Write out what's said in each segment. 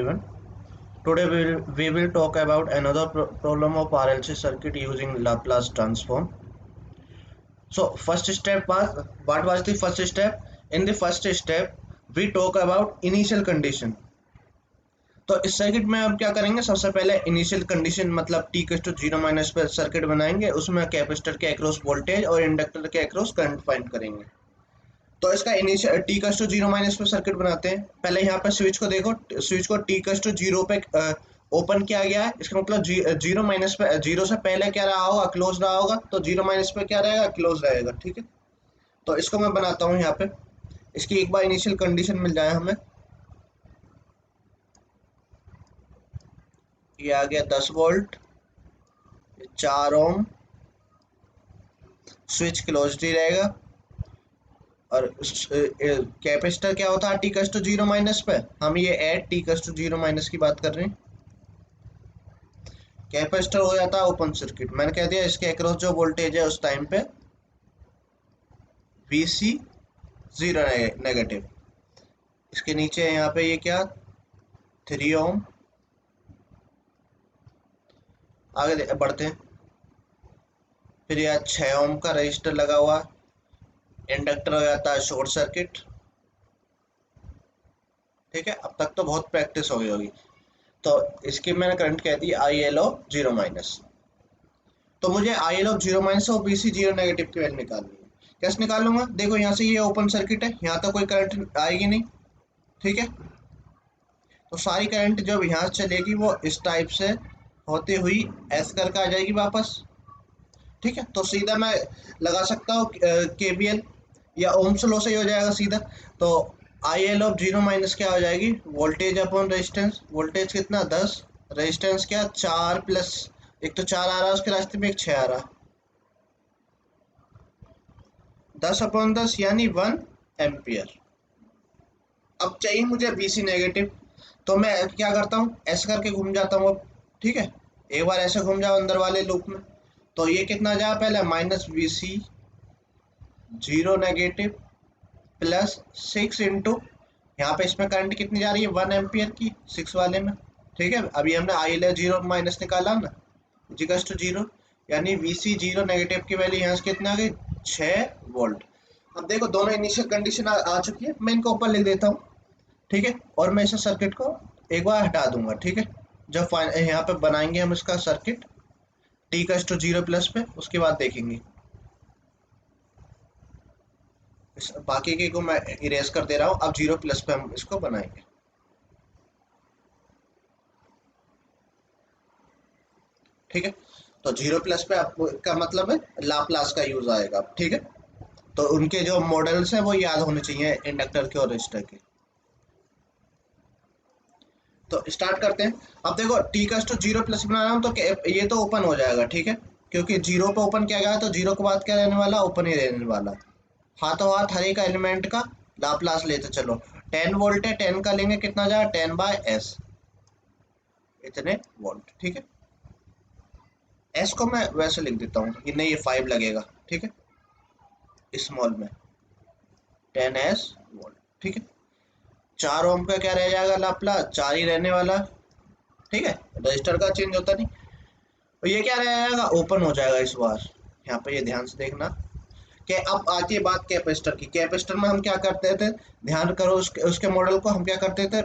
everyone. Today we will talk about another problem of RLC circuit using Laplace transform. So first step was, what was the first step? In the first step we talk about initial condition. तो इस circuit में अब क्या करेंगे, सबसे पहले initial condition मतलब t equal to 0 पर सर्किट बनाएंगे, उसमें कैपेसिटर के अक्रॉस वोल्टेज और इंडक्टर के अक्रॉस करंट फाइंड करेंगे। तो इसका इनिशियल टी कस टू 0 पे सर्किट बनाते हैं। पहले यहाँ पे स्विच को देखो, स्विच को टी कस टू 0 पे ओपन किया गया है, इसका मतलब 0 पे 0 से पहले क्या रहा होगा, क्लोज रहा होगा, तो 0 पे क्या रहेगा, क्लोज रहेगा। ठीक है, तो इसको मैं बनाता हूँ यहाँ पे। इसकी एक बार इनिशियल कंडीशन मिल जाए हमें, ये आ गया 10 वोल्ट, 4 ओम, स्विच क्लोज ही रहेगा। और कैपेसिटर क्या होता है टी कस टू 0 पे, हम ये एट टी कस टू 0 की बात कर रहे हैं। कैपेसिटर हो जाता है ओपन सर्किट, मैंने कह दिया इसके अक्रॉस जो वोल्टेज है उस टाइम पे VC 0 नेगेटिव। इसके नीचे है यहाँ पे ये क्या 3 ओम। आगे बढ़ते हैं, फिर यहाँ 6 ओम का रजिस्टर लगा हुआ, इंडक्टर हो जाता है शॉर्ट सर्किट। ठीक है, अब तक तो बहुत प्रैक्टिस हो गई होगी। तो इसकी मैंने करंट कह दी IL ऑफ 0 तो मुझे IL ऑफ 0 और BC 0 नेगेटिव की वैल्यू निकालनी है। कैसे निकालूंगा, देखो यहाँ से ये ओपन सर्किट है, यहाँ तक कोई करंट आएगी नहीं। ठीक है, तो सारी करंट जब यहाँ से चलेगी वो इस टाइप से होती हुई एस करके आ जाएगी वापस। ठीक है, तो सीधा मैं लगा सकता हूँ KVL या ओम्स लॉ से ही हो जाएगा सीधा। तो IL ऑफ 0 क्या हो जाएगी, वोल्टेज अपॉन रेजिस्टेंस। वोल्टेज कितना 10, रेजिस्टेंस क्या 4 प्लस, एक तो 4 आ रहा है उसके रास्ते में, एक 6 आ रहा, 10/10 यानी 1 एम्पियर। अब चाहिए मुझे BC नेगेटिव, तो मैं क्या करता हूँ ऐसे करके घूम जाता हूँ अब। ठीक है, एक बार ऐसे घूम जाओ अंदर वाले लूप में, तो ये कितना जा पहले -BC 0 नेगेटिव प्लस 6 इंटू, यहाँ पे इसमें करंट कितनी जा रही है 1 एम्पियर की 6 वाले में। ठीक है, अभी हमने IL 0 निकाला ना, इक्वल्स टू 0, यानी VC 0 नेगेटिव की वैल्यू यहाँ से कितना आ गई 6 वोल्ट। अब देखो दोनों इनिशियल कंडीशन आ चुकी है, मैं इनको ऊपर लिख देता हूँ। ठीक है, और मैं इस सर्किट को एक बार हटा दूंगा। ठीक है, जब यहाँ पे बनाएंगे हम इसका सर्किट टी का टू 0 पे, उसके बाद देखेंगे। बाकी के को मैं इरेज कर दे रहा हूँ, अब 0 पे हम इसको बनाएंगे। ठीक है, तो 0 पे आपको का मतलब है लाप्लास का यूज आएगा। ठीक है, तो उनके जो मॉडल्स हैं वो याद होने चाहिए इंडक्टर के और रजिस्टर के। तो स्टार्ट करते हैं। अब देखो टी का टू 0 बना रहा हूँ तो ये तो ओपन हो जाएगा। ठीक है, क्योंकि 0 पे ओपन किया गया है तो 0 के बाद क्या रहने वाला, ओपन ही रहने वाला। हाथों हाथ हर एक एलिमेंट का लाप्लास लेते चलो। 10 वोल्ट है, 10 का लेंगे कितना जाएगा 10/s, इतने वोल्ट। ठीक है, एस को मैं वैसे लिख देता हूँ कि नहीं ये 5 लगेगा। ठीक है, स्मॉल में 10s वोल्ट। ठीक है, 4 ओम का क्या रह जाएगा लाप्लास, 4 ही रहने वाला। ठीक है, रजिस्टर का चेंज होता नहीं। तो ये क्या रह जाएगा, ओपन हो जाएगा इस बार। यहाँ पे ये ध्यान से देखना कि अब आती है बात कैपेसिटर की। कैपेसिटर में हम क्या करते थे, ध्यान करो उसके मॉडल को, हम क्या करते थे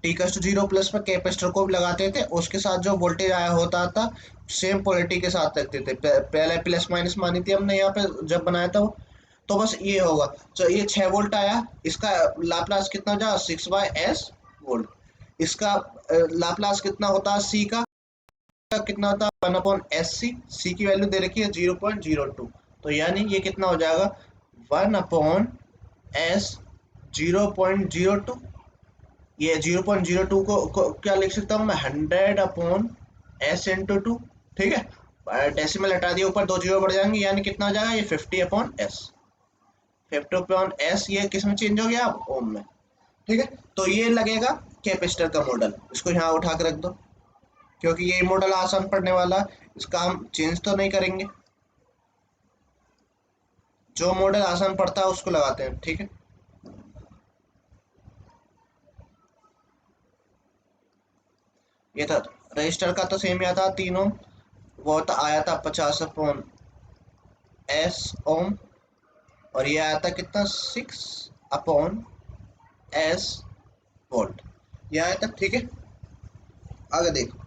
टी कस टू 0 पे कैपेसिटर को भी लगाते थे, उसके साथ जो वोल्टेज आया होता था सेम पोलरिटी के साथ रखते थे। पहले प्लस माइनस मानी थी हमने यहाँ पे जब बनाया था वो। तो बस ये होगा, तो ये 6 वोल्ट आया, इसका लाप्लास कितना जा 6/s वोल्ट। इसका लाप्लास कितना होता है सी का कितना होता है 1/SC, सी की वैल्यू दे रखी है 0.02, तो यानी ये कितना हो जाएगा 1/s 0.02। ये 0.02 को क्या लिख सकता हूँ मैं 100/s इंटू 2। ठीक है, डेसिमल हटा दिया, ऊपर 2 जीरो बढ़ जाएंगे, यानी कितना हो जाएगा ये 50/s। 50/s ये किस में चेंज हो गया अब ओम में। ठीक है, तो ये लगेगा कैपेसिटर का मॉडल, इसको यहाँ उठा के रख दो, क्योंकि ये मॉडल आसान पड़ने वाला है, इसका हम चेंज तो नहीं करेंगे। जो मॉडल आसान पड़ता है उसको लगाते हैं। ठीक है, ये था रजिस्टर का तो सेम ही आता 3 ओम, वो तो आया था 50/s ओम, और ये आया था कितना 6/s वोल्ट, ये आया था। ठीक है, आगे देखो,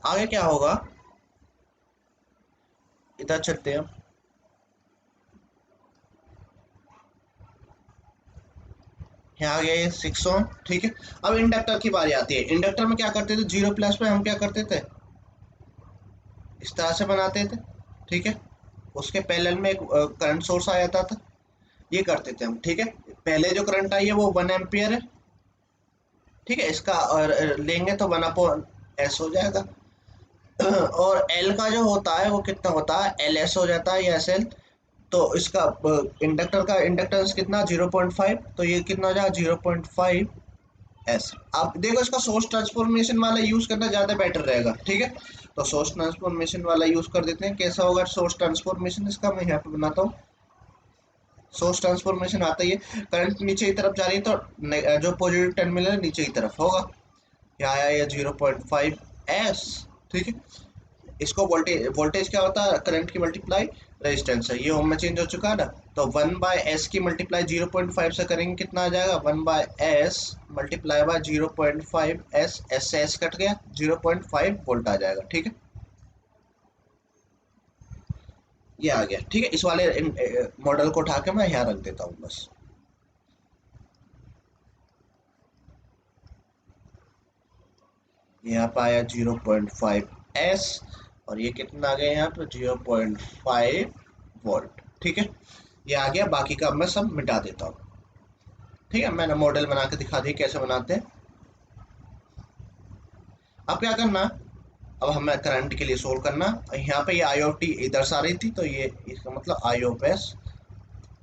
आगे क्या होगा, इधर चलते हैं। यहाँ आ गया ये 6 ओम। ठीक है, अब इंडक्टर की बारी आती है। इंडक्टर में क्या करते थे, जीरो प्लस में हम क्या करते थे, इस तरह से बनाते थे। ठीक है, उसके पैरेलल में एक करंट सोर्स आ जाता था, ये करते थे हम। ठीक है, पहले जो करंट आई है वो 1 एम्पियर है। ठीक है, इसका और लेंगे तो 1/s हो जाएगा। और एल का जो होता है वो कितना होता है, एल एस हो जाता है या एस एल। तो इसका इंडक्टर का इंडक्टेंस कितना 0.5, तो ये कितना हो जाएगा 0.5 s। आप देखो इसका सोर्स ट्रांसफॉर्मेशन वाला यूज करना ज्यादा बेटर रहेगा। ठीक है, तो सोर्स ट्रांसफॉर्मेशन वाला यूज कर देते हैं। कैसा होगा सोर्स ट्रांसफॉर्मेशन इसका, मैं यहाँ पे बनाता हूँ। सोर्स ट्रांसफॉर्मेशन आता ही है, करंट नीचे की तरफ जा रही है तो जो पॉजिटिव टर्मिनल है नीचे की तरफ होगा। यहाँ आया ये 0.5 s। ठीक है, इसको वोल्टेज, वोल्टेज क्या होता है, करंट की मल्टीप्लाई रेजिस्टेंस है। ये ओम में चेंज हो चुका है ना, तो 1/s की मल्टीप्लाई 0.5 से करेंगे, कितना आ जाएगा 1/s multiply by 0.5 s, S से एस कट गया, 0.5 वोल्ट आ जाएगा। ठीक है, ये आ गया। ठीक है, इस वाले मॉडल को उठा के मैं यहाँ रख देता हूँ बस। यहाँ पे आया 0.5 s, और ये कितना आ गया यहाँ पे 0.5 वोल्ट। ठीक है, ये आ गया। बाकी का मैं सब मिटा देता हूँ। ठीक है, मैंने मॉडल बना के दिखा दी कैसे बनाते हैं। अब क्या करना, अब हमें करंट के लिए सोल्व करना। यहाँ पे ये आई ऑफ टी इधर से आ रही थी, तो ये इसका मतलब आई ऑफ एस,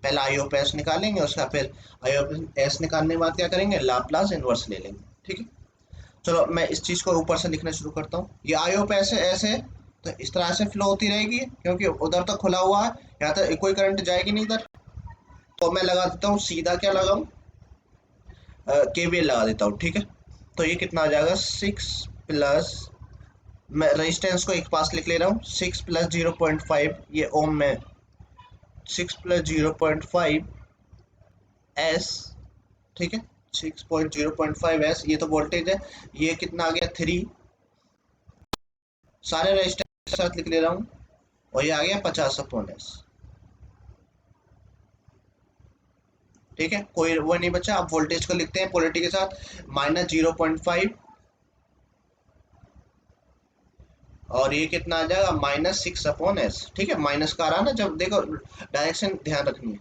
पहले आई ऑफ एस निकालेंगे, उसका फिर आई ऑफ एस निकालने के बाद क्या करेंगे, लाप्लास इनवर्स ले लेंगे। ठीक है, चलो मैं इस चीज़ को ऊपर से लिखना शुरू करता हूँ। ये आई ऑफ एस ऐसे, तो इस तरह से फ्लो होती रहेगी, क्योंकि उधर तक खुला हुआ है, यहाँ तक कोई करंट जाएगी नहीं इधर। तो मैं लगा देता हूँ सीधा, क्या लगाऊँ, केवीएल लगा देता हूँ। ठीक है, तो ये कितना आ जाएगा 6 प्लस, मैं रेजिस्टेंस को एक पास लिख ले रहा हूँ, 6 प्लस 0.5, ये ओम में 6 प्लस 0.5 s। ठीक है, 6.0.5 s, ये तो वोल्टेज है। ये कितना आ गया 3, सारे रेजिस्टेंस के साथ लिख ले रहा हूँ, और ये आ गया 50/s। ठीक है, कोई वो नहीं बचा। अब वोल्टेज को लिखते हैं पोलरिटी के साथ, -0.5, और ये कितना आ जाएगा -6/s। ठीक है, माइनस का आ रहा है ना, जब देखो डायरेक्शन ध्यान रखनी है,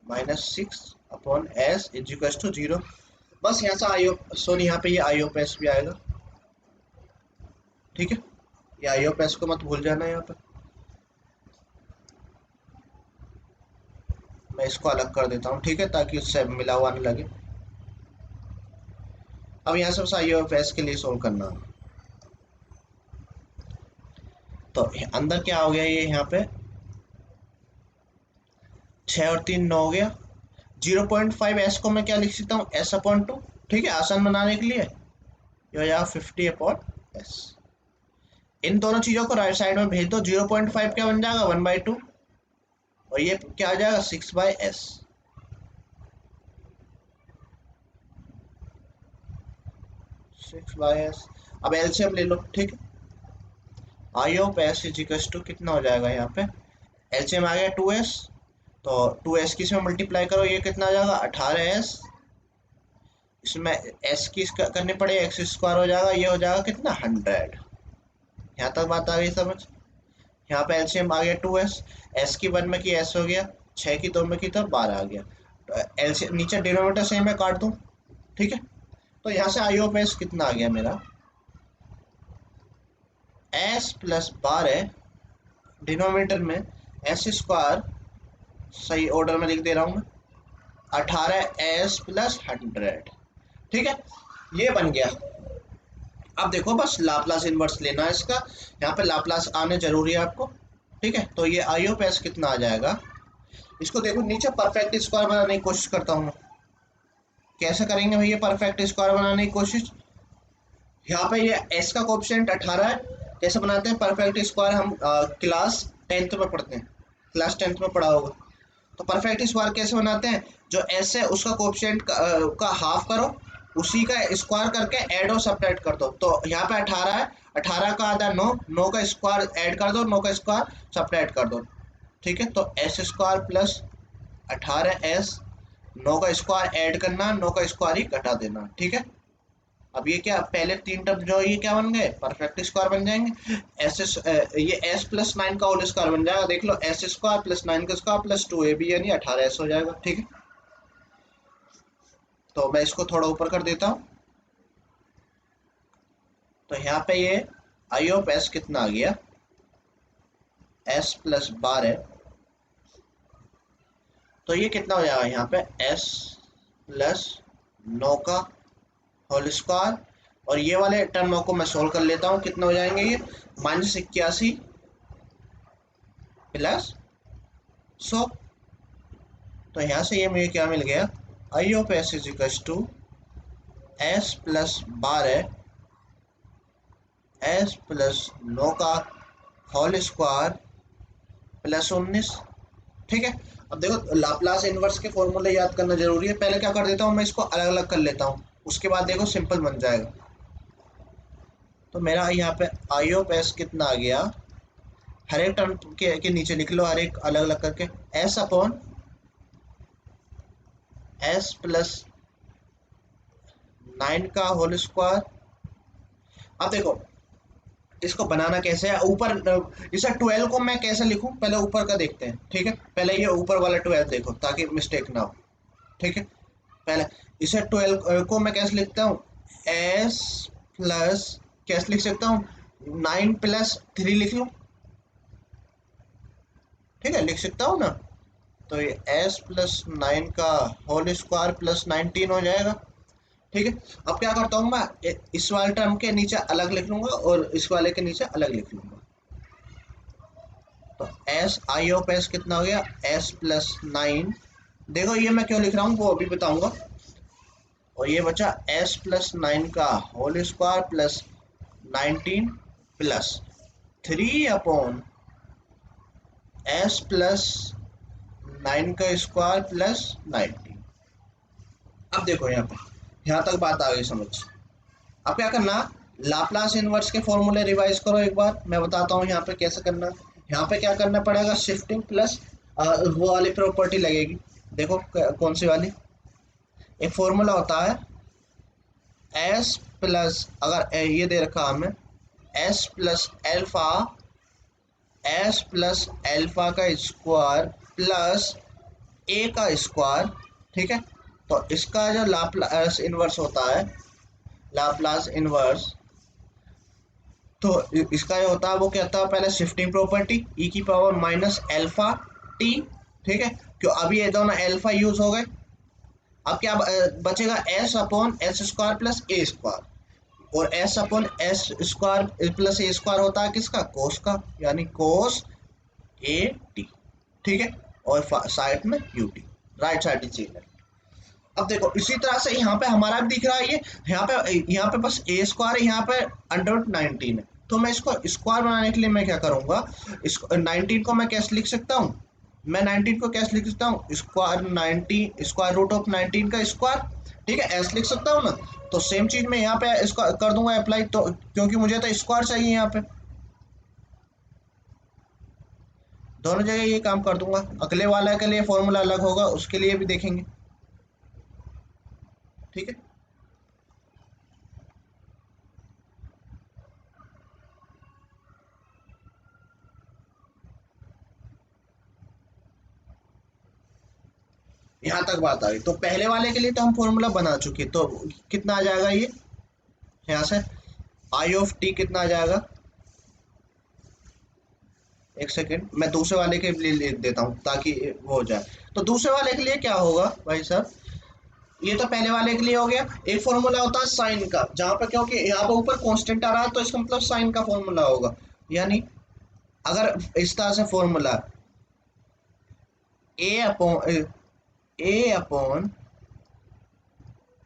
-6/s इज इक्वल टू 0। बस यहाँ से आईओ, सॉरी यहाँ पे ये आई ऑफ एस भी आएगा। ठीक है, ये आई ऑफ एस को मत भूल जाना यहाँ पे। मैं इसको अलग कर देता हूँ। ठीक है, ताकि उससे मिला हुआ नहीं लगे। अब यहाँ से बस आई ऑफ एस के लिए सोल्व करना है। तो अंदर क्या हो गया, ये यहाँ पे 6 और 3 9 हो गया। 0.5 s को मैं क्या लिख सकता हूँ, s/2। ठीक है, आसान बनाने के लिए ये हो जाएगा 50/s। इन दोनों चीजों को राइट साइड में भेज दो। 0.5 क्या बन जाएगा 1/2, और ये क्या आ जाएगा 6/s। 6/s। अब एलसीएम ले लो। ठीक है, I of S is equal to कितना हो जाएगा, यहाँ पे एलसीएम आ गया 2s, तो 2s की इसमें मल्टीप्लाई करो, ये कितना आ जाएगा 18s। इसमें s की करनी पड़ेगी, एक्स स्क्वायर हो जाएगा, ये हो जाएगा कितना 100। यहाँ तक बात आ गई समझ। यहाँ पे एलसीएम आ गया 2s, s की 1 में की s हो गया, 6 की 2 में की तो 12 आ गया। तो एलसीएम नीचे डिनोमिनेटर सेम है, काट दूँ। ठीक है, तो यहाँ से आई ऑफ एस कितना आ गया मेरा, s+12, डिनोमिनेटर में s², सही ऑर्डर में लिख दे रहा हूँ मैं, 18s+100। ठीक है, ये बन गया। अब देखो बस लाप्लास इनवर्स लेना है इसका, यहाँ पे लाप्लास आने जरूरी है आपको। ठीक है, तो ये आई ऑफ एस कितना आ जाएगा, इसको देखो नीचे परफेक्ट स्क्वायर बनाने की कोशिश करता हूँ मैं। कैसे करेंगे भैया परफेक्ट स्क्वायर बनाने की कोशिश। यहाँ पे ये एस का कोएफिशिएंट 18 है। कैसे बनाते हैं परफेक्ट स्क्वायर, हम क्लास 10th में पढ़ते हैं, क्लास 10th में पढ़ा होगा। तो परफेक्ट स्क्वायर कैसे बनाते हैं, जो एस है उसका कोएफिशिएंट का हाफ करो, उसी का स्क्वायर करके ऐड और सब्ट्रैक्ट कर दो। तो यहाँ पे 18 है, 18 का आधा 9, 9 का स्क्वायर ऐड कर दो, 9 का स्क्वायर सब्ट्रैक्ट कर दो। ठीक है, तो एस स्क्वायर प्लस 18s, 9 का स्क्वायर ऐड करना, 9 का स्क्वायर ही घटा देना। ठीक है, अब ये क्या पहले तीन टर्म जो ये क्या बन गए परफेक्ट स्क्वायर बन जाएंगे। ये एस प्लस 9 का होल स्क्वायर बन जाएगा, देख लो एस स्क्वायर प्लस 9 का स्क्वायर प्लस 2ab यानी 18s हो जाएगा। ठीक है, तो मैं इसको थोड़ा ऊपर कर देता हूँ। तो यहाँ पे ये आई ऑफ एस कितना आ गया, एस प्लस 12, तो ये कितना हो जाएगा यहाँ पे एस प्लस 9 का होल स्क्वायर, और ये वाले टर्मों को मैं सोल्व कर लेता हूँ, कितने हो जाएंगे ये -81 प्लस 100। तो यहाँ से ये मुझे क्या मिल गया, I of S is equal to S plus 12 S plus 9 का होल स्क्वायर प्लस 19। ठीक है, अब देखो लाप्लास इनवर्स के फॉर्मूले याद करना जरूरी है। पहले क्या कर देता हूँ मैं इसको अलग अलग कर लेता हूँ, उसके बाद देखो सिंपल बन जाएगा। तो मेरा यहाँ पे आई ऑफ एस कितना आ गया, हर एक टर्म के नीचे लिख लो हर एक अलग अलग करके, एस अपॉन एस प्लस 9 का होल स्क्वायर। अब देखो इसको बनाना कैसे है, ऊपर इसे 12 को मैं कैसे लिखूं, पहले ऊपर का देखते हैं। ठीक है, पहले ये ऊपर वाला 12 देखो ताकि मिस्टेक ना हो। ठीक है, पहले इसे 12 को मैं कैसे लिखता हूँ, एस प्लस कैसे लिख सकता हूँ, 9 प्लस 3 लिख लूँ। ठीक है, लिख सकता हूँ ना, तो ये एस प्लस 9 का होल स्क्वायर प्लस 19 हो जाएगा। ठीक है, अब क्या करता हूँ मैं, इस वाले टर्म के नीचे अलग लिख लूंगा और इस वाले के नीचे अलग लिख लूंगा। तो एस आई ऑफ एस कितना हो गया, एस प्लस 9, देखो ये मैं क्यों लिख रहा हूँ वो अभी बताऊंगा। और ये बचा एस प्लस 9 का whole square plus 19 plus 3 upon s plus 9 का स्क्वायर प्लस 19। अब देखो यहाँ पे, यहाँ तक बात आ गई समझ। अब क्या करना, लाप्लास इनवर्स के फॉर्मूले रिवाइज करो एक बार, मैं बताता हूँ यहाँ पे कैसे करना। यहाँ पे क्या करना पड़ेगा, शिफ्टिंग प्लस वो वाली प्रॉपर्टी लगेगी। देखो कौन सी वाली, एक फॉर्मूला होता है एस प्लस, अगर ये दे रखा हमें S plus alpha, S plus alpha का स्क्वायर प्लस ए का स्क्वायर। ठीक है, तो इसका जो लाप्लास इनवर्स होता है, लाप्लास इनवर्स, तो इसका जो होता है वो क्या होता है, पहले शिफ्टिंग प्रॉपर्टी ई की पावर माइनस एल्फा टी। ठीक है, क्यों अभी ये दोनों एल्फा यूज हो गए, अब क्या बचेगा S upon S square plus A square, और S upon S square plus A square होता है किसका, कोस का, यानी कोस ए टी। ठीक है, और साइड में U T, right side change. अब देखो इसी तरह से यहाँ पे हमारा भी दिख रहा है ये, यहाँ पे बस ए स्क्वायर है, यहाँ पे अंडर 19 है। तो मैं इसको स्क्वायर बनाने के लिए मैं क्या करूंगा, इसको 19 को मैं कैसे लिख सकता हूँ, मैं 19 को कैसे लिख सकता हूँ, स्क्वायर 19 स्क्वायर रूट ऑफ 19 का स्क्वायर। ठीक है, ऐसे लिख सकता हूँ ना। तो सेम चीज मैं यहाँ पे इसको कर दूंगा अप्लाई, तो क्योंकि मुझे तो स्क्वायर चाहिए यहाँ पे, दोनों जगह ये काम कर दूंगा। अगले वाला के लिए फॉर्मूला अलग होगा, उसके लिए भी देखेंगे। ठीक है, यहाँ तक बात आ गई। तो पहले वाले के लिए तो हम फॉर्मूला बना चुके, तो कितना आ जाएगा ये यहाँ से, आई ऑफ टी कितना आ जाएगा, एक सेकेंड मैं दूसरे वाले के लिए लिख देता हूँ ताकि वो हो जाए। तो दूसरे वाले के लिए क्या होगा भाई साहब, ये तो पहले वाले के लिए हो गया। एक फॉर्मूला होता है साइन का, जहां पर क्योंकि यहाँ पर ऊपर कांस्टेंट आ रहा है तो इसका मतलब साइन का फॉर्मूला होगा। यानी अगर इस तरह से फॉर्मूला ए अपॉन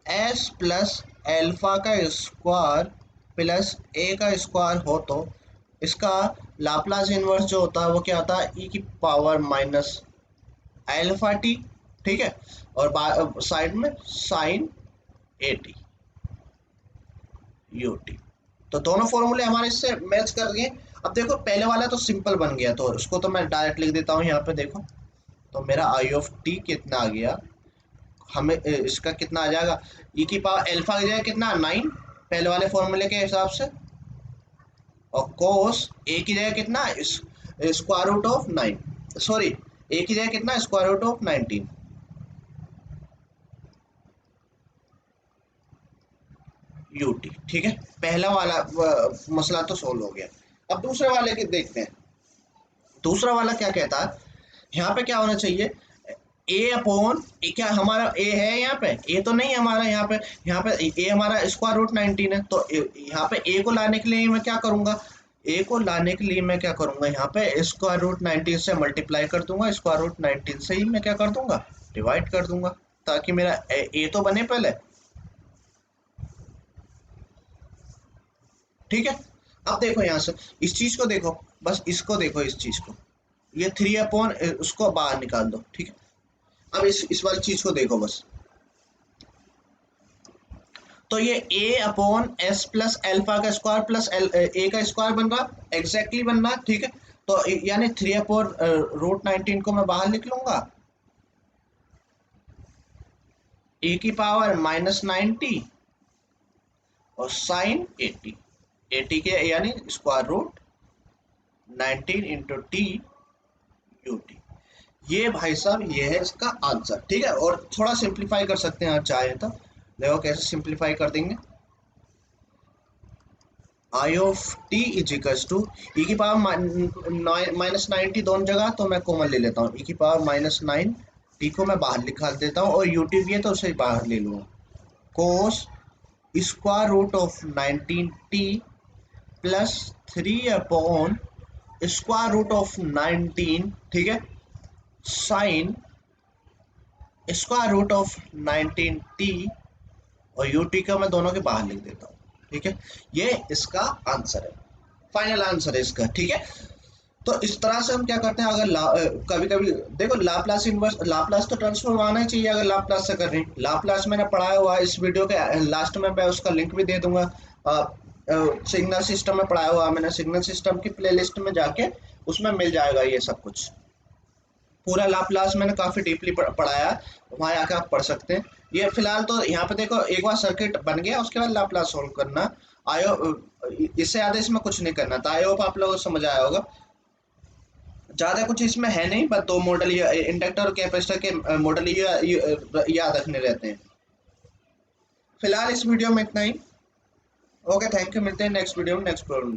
एस प्लस एल्फा का स्क्वायर प्लस ए का स्क्वायर हो तो इसका लाप्लास इन्वर्स जो होता है वो क्या होता है, ई की पावर माइनस एल्फा टी, ठीक है। और साइड में sine a t u t. तो दोनों फॉर्मूले हमारे इससे मैच कर गए। अब देखो पहले वाला तो सिंपल बन गया, तो उसको तो मैं डायरेक्ट लिख देता हूँ यहाँ पे। देखो तो मेरा आई ऑफ टी कितना आ गया, हमें इसका कितना आ जाएगा, ई की पावर एल्फा की जगह कितना 9 पहले वाले फॉर्मूले के हिसाब से, और कोस ए की जगह कितना स्क्वायर रूट ऑफ 9, सॉरी ए की जगह कितना स्क्वायर रूट ऑफ 19 यूटी, ठीक है। पहला वाला मसला तो सोल्व हो गया। अब दूसरे वाले के देखते हैं। दूसरा वाला क्या कहता है, यहाँ पे क्या होना चाहिए, ए अपॉन ए, क्या हमारा ए है यहाँ पे, ए तो नहीं है हमारा यहाँ पे ए हमारा स्क्वायर रूट 19 है। तो यहाँ पे ए को लाने के लिए मैं क्या करूंगा, ए को लाने के लिए मैं क्या करूंगा, यहाँ पे स्क्वायर रूट 19 से मल्टीप्लाई कर दूंगा, स्क्वायर रूट 19 से ही मैं क्या कर दूंगा, डिवाइड कर दूंगा, ताकि मेरा ए तो बने पहले, ठीक है। अब देखो यहाँ से इस चीज को देखो, बस इसको देखो, इस चीज को, ये 3 अपॉन उसको बाहर निकाल दो, ठीक है। अब इस वाली चीज को देखो बस, तो ये a upon s plus alpha का स्क्वायर प्लस ए का स्क्वायर बन रहा, एग्जैक्टली बन रहा, ठीक है। तो यानी 3 अपॉन रूट 19 को मैं बाहर लिख लूंगा, ए की पावर माइनस 90 और साइन 80, 80 के यानी square root 19 into t u t. ये भाई साहब ये है इसका आंसर, ठीक है। और थोड़ा सिंप्लीफाई कर सकते हैं आप चाहे तो, देखो कैसे सिंप्लीफाई कर देंगे। I of T is equals to E की पावर माइनस 90 दोनों जगह, तो मैं कॉमन ले लेता हूँ, ई की पावर माइनस 9 टी को मैं बाहर निकाल देता हूँ, और यू टी भी है तो उसे बाहर ले लूँगा, cos square root of 19 t plus 3 upon square root of 19, ठीक है, sine square root of 19 t, और यू टी का मैं दोनों के बाहर लिख देता हूँ, ठीक है। ये इसका आंसर है, फाइनल आंसर है इसका, ठीक है। तो इस तरह से हम क्या करते हैं, अगर कभी कभी देखो लाप्लास इनवर्स, लाप्लास तो ट्रांसफॉर्म आना ही चाहिए अगर लाप्लास से कर रहे हैं। लाप्लास मैंने पढ़ाया हुआ है, इस वीडियो के लास्ट में मैं उसका लिंक भी दे दूंगा। सिग्नल सिस्टम में पढ़ाया हुआ मैंने, सिग्नल सिस्टम की प्लेलिस्ट में जाके उसमें मिल जाएगा ये सब कुछ, पूरा लाप्लास मैंने काफी डीपली पढ़ाया, वहां आके आप पढ़ सकते हैं। ये फिलहाल तो यहाँ पे देखो एक बार सर्किट बन गया, उसके बाद लाप्लास सोल्व करना, आयो इससे ज्यादा इसमें कुछ नहीं करना था। आई होप आप लोगों को समझ आया होगा, ज्यादा कुछ इसमें है नहीं, बस दो मॉडल इंडक्टर और कैपेसिटर के मॉडल याद रखने रहते हैं। फिलहाल इस वीडियो में इतना ही। ओके, थैंक यू, मिलते हैं नेक्स्ट वीडियो में नेक्स्ट प्रॉब्लम।